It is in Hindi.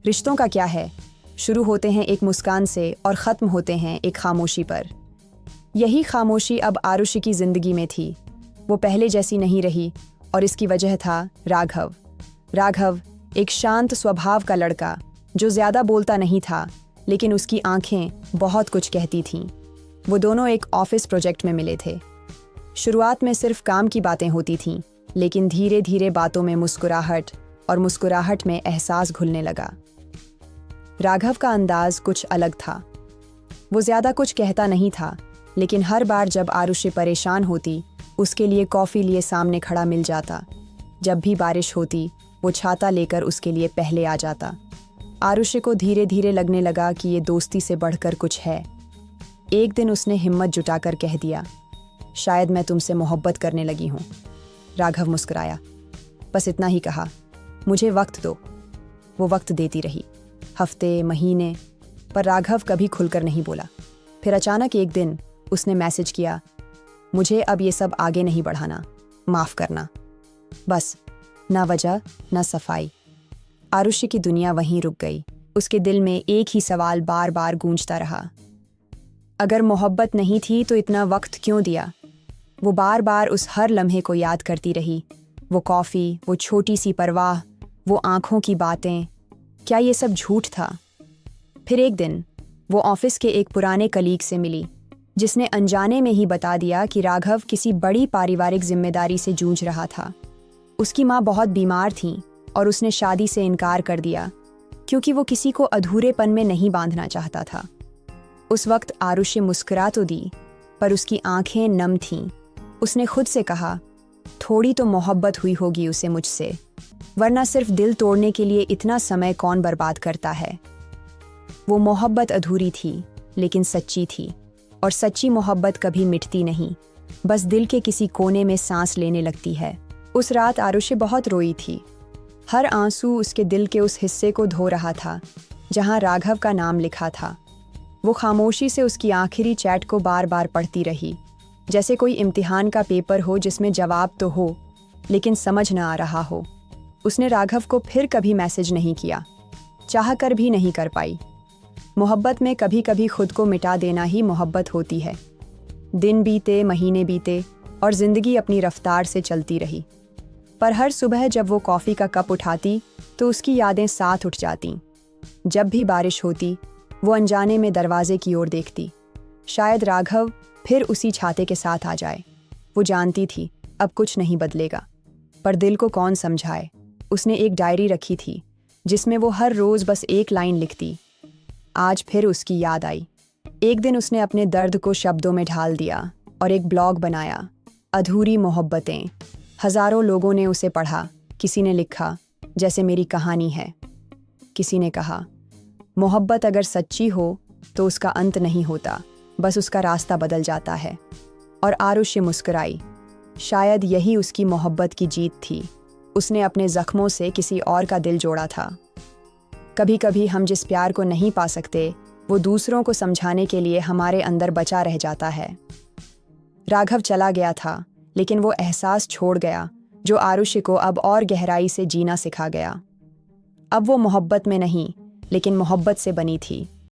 रिश्तों का क्या है, शुरू होते हैं एक मुस्कान से और ख़त्म होते हैं एक खामोशी पर। यही खामोशी अब आरुषि की ज़िंदगी में थी। वो पहले जैसी नहीं रही और इसकी वजह था राघव। राघव एक शांत स्वभाव का लड़का जो ज़्यादा बोलता नहीं था, लेकिन उसकी आंखें बहुत कुछ कहती थीं। वो दोनों एक ऑफिस प्रोजेक्ट में मिले थे। शुरुआत में सिर्फ काम की बातें होती थीं, लेकिन धीरे धीरे बातों में मुस्कुराहट और मुस्कुराहट में एहसास घुलने लगा। राघव का अंदाज कुछ अलग था। वो ज़्यादा कुछ कहता नहीं था, लेकिन हर बार जब आरुषि परेशान होती, उसके लिए कॉफ़ी लिए सामने खड़ा मिल जाता। जब भी बारिश होती, वो छाता लेकर उसके लिए पहले आ जाता। आरुषि को धीरे धीरे लगने लगा कि ये दोस्ती से बढ़कर कुछ है। एक दिन उसने हिम्मत जुटाकर कह दिया, शायद मैं तुमसे मोहब्बत करने लगी हूँ। राघव मुस्कुराया, बस इतना ही कहा, मुझे वक्त दो। वो वक्त देती रही, हफ्ते महीने, पर राघव कभी खुलकर नहीं बोला। फिर अचानक एक दिन उसने मैसेज किया, मुझे अब ये सब आगे नहीं बढ़ाना, माफ़ करना। बस, ना वजह ना सफाई। आरुषि की दुनिया वहीं रुक गई। उसके दिल में एक ही सवाल बार बार गूंजता रहा, अगर मोहब्बत नहीं थी तो इतना वक्त क्यों दिया? वो बार बार उस हर लम्हे को याद करती रही। वो कॉफ़ी, वो छोटी सी परवाह, वो आँखों की बातें, क्या ये सब झूठ था? फिर एक दिन वो ऑफिस के एक पुराने कलीग से मिली, जिसने अनजाने में ही बता दिया कि राघव किसी बड़ी पारिवारिक जिम्मेदारी से जूझ रहा था। उसकी माँ बहुत बीमार थी और उसने शादी से इनकार कर दिया, क्योंकि वो किसी को अधूरेपन में नहीं बांधना चाहता था। उस वक्त आरुषि मुस्कुरा तो दी, पर उसकी आंखें नम थीं। उसने खुद से कहा, थोड़ी तो मोहब्बत हुई होगी उसे मुझसे, वरना सिर्फ दिल तोड़ने के लिए इतना समय कौन बर्बाद करता है। वो मोहब्बत अधूरी थी, लेकिन सच्ची थी, और सच्ची मोहब्बत कभी मिटती नहीं, बस दिल के किसी कोने में सांस लेने लगती है। उस रात आरुषि बहुत रोई थी। हर आंसू उसके दिल के उस हिस्से को धो रहा था जहां राघव का नाम लिखा था। वो खामोशी से उसकी आखिरी चैट को बार बार पढ़ती रही, जैसे कोई इम्तिहान का पेपर हो जिसमें जवाब तो हो, लेकिन समझ न आ रहा हो। उसने राघव को फिर कभी मैसेज नहीं किया, चाह कर भी नहीं कर पाई। मोहब्बत में कभी कभी खुद को मिटा देना ही मोहब्बत होती है। दिन बीते, महीने बीते, और ज़िंदगी अपनी रफ्तार से चलती रही। पर हर सुबह जब वो कॉफ़ी का कप उठाती तो उसकी यादें साथ उठ जातीं। जब भी बारिश होती, वो अनजाने में दरवाजे की ओर देखती, शायद राघव फिर उसी छाते के साथ आ जाए। वो जानती थी अब कुछ नहीं बदलेगा, पर दिल को कौन समझाए। उसने एक डायरी रखी थी जिसमें वो हर रोज़ बस एक लाइन लिखती। आज फिर उसकी याद आई। एक दिन उसने अपने दर्द को शब्दों में ढाल दिया और एक ब्लॉग बनाया, अधूरी मोहब्बतें। हज़ारों लोगों ने उसे पढ़ा। किसी ने लिखा, जैसे मेरी कहानी है। किसी ने कहा, मोहब्बत अगर सच्ची हो तो उसका अंत नहीं होता, बस उसका रास्ता बदल जाता है। और आरुषि मुस्कुराई, शायद यही उसकी मोहब्बत की जीत थी। उसने अपने ज़ख्मों से किसी और का दिल जोड़ा था। कभी कभी हम जिस प्यार को नहीं पा सकते, वो दूसरों को समझाने के लिए हमारे अंदर बचा रह जाता है। राघव चला गया था, लेकिन वो एहसास छोड़ गया जो आरुषि को अब और गहराई से जीना सिखा गया। अब वो मोहब्बत में नहीं, लेकिन मोहब्बत से बनी थी।